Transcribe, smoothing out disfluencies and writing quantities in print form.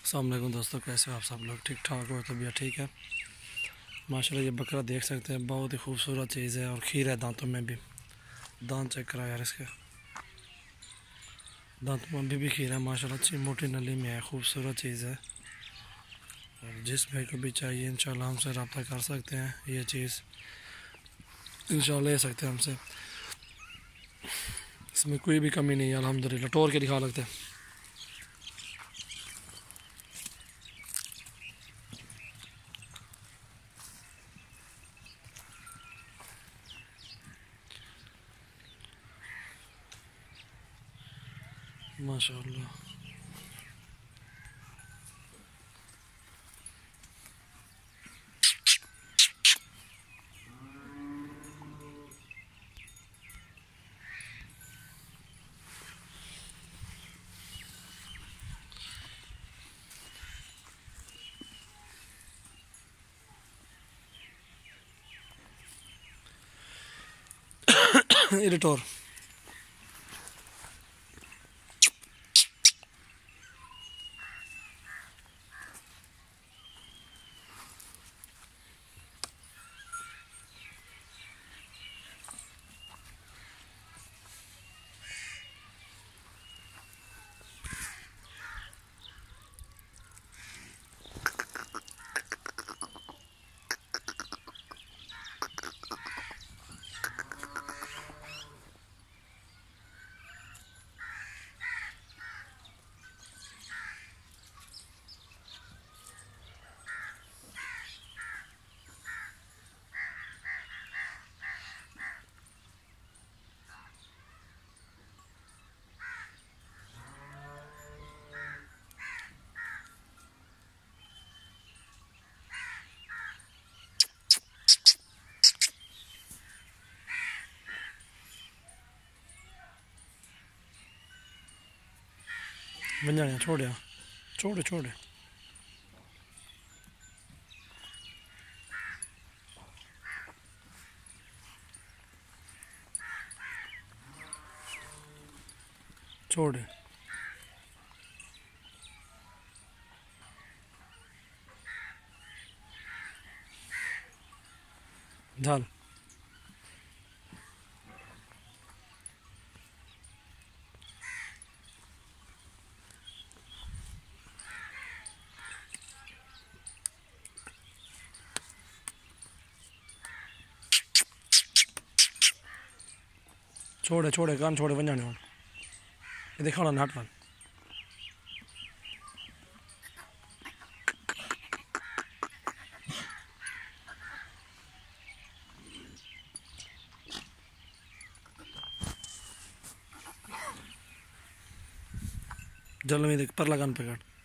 अस्सलाम वालेकुम दोस्तों, कैसे हो आप सब लोग? ठीक ठाक हो? तबीयत ठीक है माशाल्लाह। ये बकरा देख सकते हैं, बहुत ही खूबसूरत चीज़ है और खीर है दांतों में भी। दांत चेक करा यार इसके, दांतों में अभी भी खीर है माशाल्लाह। अच्छी मोटी नली में है, खूबसूरत चीज़ है। और जिस भाई को भी चाहिए इंशाल्लाह हमसे रब्ता कर सकते हैं। ये चीज़ इंशाल्लाह ले सकते हैं हमसे, इसमें कोई भी कमी नहीं है अल्हम्दुलिल्लाह। तोड़ के दिखा लगते हैं। माशाल्लाह एडिटर बन जाने छोड़ छोड़ छोड़ छोड़ ढाल। छोड़े कान छोड़े बन जाने हूँ। ये देखा ना हट वन जल में देख पर लगान पे काट।